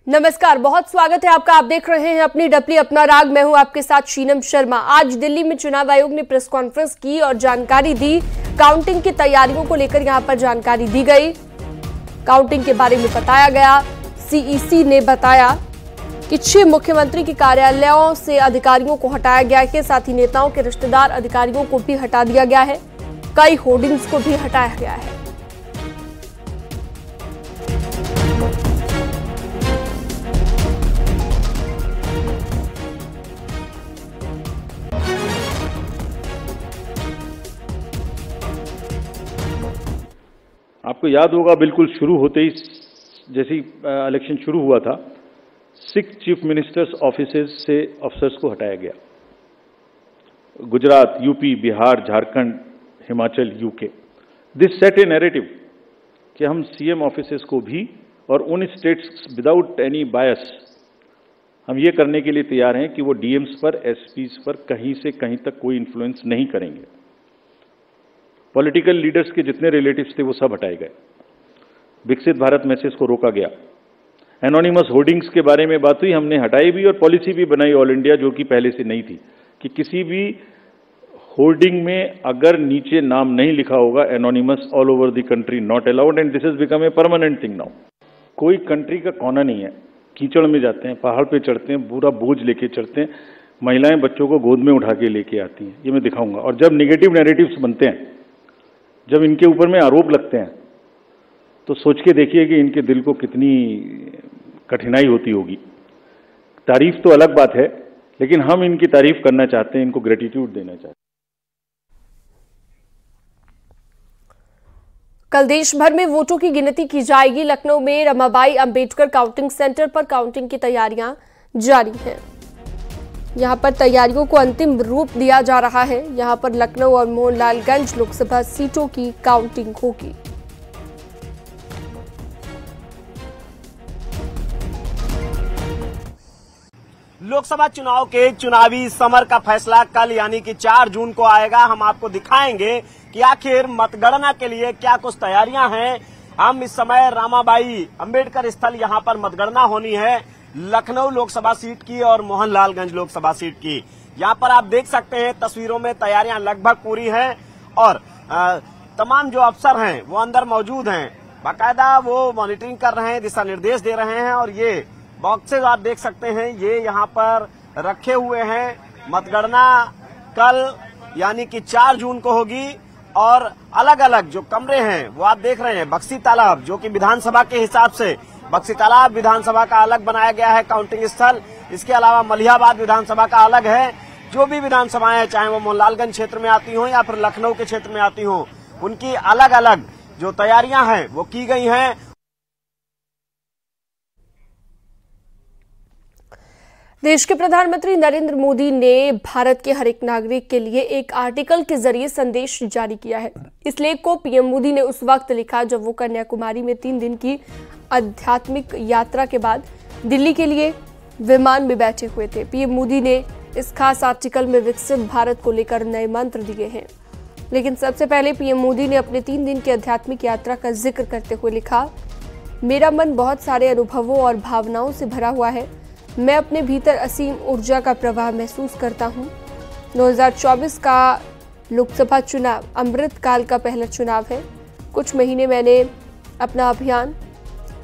नमस्कार, बहुत स्वागत है आपका। आप देख रहे हैं अपनी डपली अपना राग। मैं हूं आपके साथ शीनम शर्मा। आज दिल्ली में चुनाव आयोग ने प्रेस कॉन्फ्रेंस की और जानकारी दी। काउंटिंग की तैयारियों को लेकर यहां पर जानकारी दी गई। काउंटिंग के बारे में बताया गया। सीईसी ने बताया कि 6 मुख्यमंत्री के कार्यालयों से अधिकारियों को हटाया गया है, साथ ही नेताओं के रिश्तेदार अधिकारियों को भी हटा दिया गया है। कई होर्डिंग्स को भी हटाया गया है। आपको याद होगा, बिल्कुल शुरू होते ही जैसे ही इलेक्शन शुरू हुआ था, 6 चीफ मिनिस्टर्स ऑफिसेज से अफसर्स को हटाया गया। Gujarat, UP, Bihar, Jharkhand, Himachal, UK. This set A narrative कि हम सीएम ऑफिसेज को भी और उन स्टेट्स विदाउट एनी बायस हम ये करने के लिए तैयार हैं कि वो डीएम्स पर, एसपीज पर कहीं से कहीं तक कोई इन्फ्लुएंस नहीं करेंगे। पॉलिटिकल लीडर्स के जितने रिलेटिव्स थे वो सब हटाए गए। विकसित भारत मैसेज को रोका गया। एनोनिमस होर्डिंग्स के बारे में बात हुई, हमने हटाई भी और पॉलिसी भी बनाई ऑल इंडिया, जो कि पहले से नहीं थी, कि किसी भी होर्डिंग में अगर नीचे नाम नहीं लिखा होगा anonymous, all over the country not allowed, and this is become a permanent thing now. कोई कंट्री का कोना नहीं है, कीचड़ में जाते हैं, पहाड़ पे चढ़ते हैं, पूरा बोझ लेके चढ़ते हैं, महिलाएं बच्चों को गोद में उठा के लेके आती हैं। ये मैं दिखाऊंगा। और जब निगेटिव नैरेटिव्स बनते हैं, जब इनके ऊपर में आरोप लगते हैं, तो सोच के देखिए कि इनके दिल को कितनी कठिनाई होती होगी। तारीफ तो अलग बात है, लेकिन हम इनकी तारीफ करना चाहते हैं, इनको ग्रेटिट्यूड देना चाहते हैं। कल देश भर में वोटों की गिनती की जाएगी। लखनऊ में रमाबाई अंबेडकर काउंटिंग सेंटर पर काउंटिंग की तैयारियां जारी हैं। यहां पर तैयारियों को अंतिम रूप दिया जा रहा है। यहां पर लखनऊ और मोहनलालगंज लोकसभा सीटों की काउंटिंग होगी। लोकसभा चुनाव के चुनावी समर का फैसला कल यानी कि 4 जून को आएगा। हम आपको दिखाएंगे कि आखिर मतगणना के लिए क्या कुछ तैयारियां हैं। हम इस समय रामाबाई अंबेडकर स्थल यहां पर मतगणना होनी है, लखनऊ लोकसभा सीट की और मोहनलालगंज लोकसभा सीट की। यहां पर आप देख सकते हैं तस्वीरों में तैयारियां लगभग पूरी हैं और तमाम जो अफसर हैं वो अंदर मौजूद हैं। बाकायदा वो मॉनिटरिंग कर रहे हैं, दिशा निर्देश दे रहे हैं। और ये बॉक्सेज आप देख सकते हैं, ये यहाँ पर रखे हुए हैं। मतगणना कल यानी कि 4 जून को होगी और अलग अलग जो कमरे हैं वो आप देख रहे हैं। बक्सी तालाब, जो कि विधानसभा के हिसाब से बक्सी तालाब विधानसभा का अलग बनाया गया है काउंटिंग स्थल। इसके अलावा मलिहाबाद विधानसभा का अलग है। जो भी विधानसभाएं, चाहे वो मोहनलालगंज क्षेत्र में आती हों या फिर लखनऊ के क्षेत्र में आती हों, उनकी अलग अलग जो तैयारियां हैं वो की गई हैं। देश के प्रधानमंत्री नरेंद्र मोदी ने भारत के हर एक नागरिक के लिए एक आर्टिकल के जरिए संदेश जारी किया है। इस लेख को पीएम मोदी ने उस वक्त लिखा जब वो कन्याकुमारी में 3 दिन की आध्यात्मिक यात्रा के बाद दिल्ली के लिए विमान में बैठे हुए थे। पीएम मोदी ने इस खास आर्टिकल में विकसित भारत को लेकर नए मंत्र दिए हैं। लेकिन सबसे पहले पीएम मोदी ने अपने 3 दिन की आध्यात्मिक यात्रा का जिक्र करते हुए लिखा, मेरा मन बहुत सारे अनुभवों और भावनाओं से भरा हुआ है। मैं अपने भीतर असीम ऊर्जा का प्रवाह महसूस करता हूँ। 2024 का लोकसभा चुनाव अमृत काल का पहला चुनाव है। कुछ महीने मैंने अपना अभियान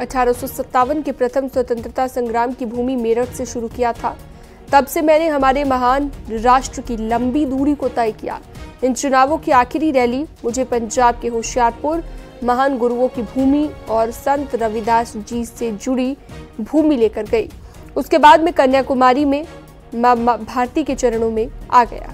1857 के प्रथम स्वतंत्रता संग्राम की भूमि मेरठ से शुरू किया था। तब से मैंने हमारे महान राष्ट्र की लंबी दूरी को तय किया। इन चुनावों की आखिरी रैली मुझे पंजाब के होशियारपुर महान गुरुओं की भूमि और संत रविदास जी से जुड़ी भूमि लेकर गई। उसके बाद मैं कन्याकुमारी में मां भारती के चरणों में आ गया।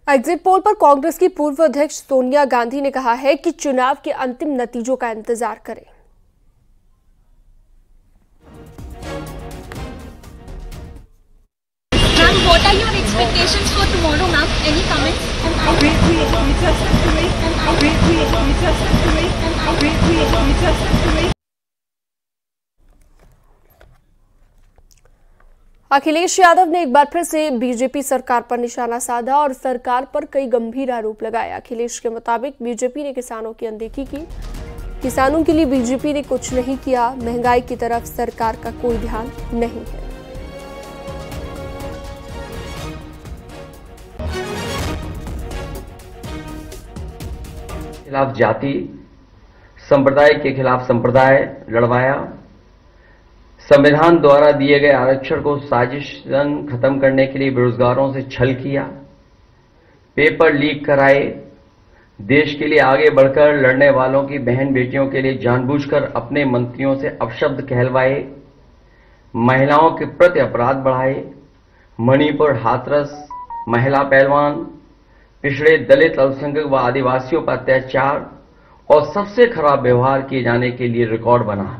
एग्जिट पोल पर कांग्रेस की पूर्व अध्यक्ष सोनिया गांधी ने कहा है कि चुनाव के अंतिम नतीजों का इंतजार करें। What are your expectations for tomorrow, ma'am? Any comments? Akhilesh Yadav ने एक बार फिर से बीजेपी सरकार पर निशाना साधा और सरकार पर कई गंभीर आरोप लगाए। अखिलेश के मुताबिक बीजेपी ने किसानों की अनदेखी की, किसानों के लिए बीजेपी ने कुछ नहीं किया, महंगाई की तरफ सरकार का कोई ध्यान नहीं है। खिलाफ जाति, संप्रदाय के खिलाफ संप्रदाय लड़वाया, संविधान द्वारा दिए गए आरक्षण को साजिशन खत्म करने के लिए बेरोजगारों से छल किया, पेपर लीक कराए, देश के लिए आगे बढ़कर लड़ने वालों की बहन बेटियों के लिए जानबूझकर अपने मंत्रियों से अपशब्द कहलवाए, महिलाओं के प्रति अपराध बढ़ाए, मणिपुर हाथरस महिला पहलवान, पिछड़े दलित अल्पसंख्यक व आदिवासियों पर अत्याचार और सबसे खराब व्यवहार किए जाने के लिए रिकॉर्ड बना।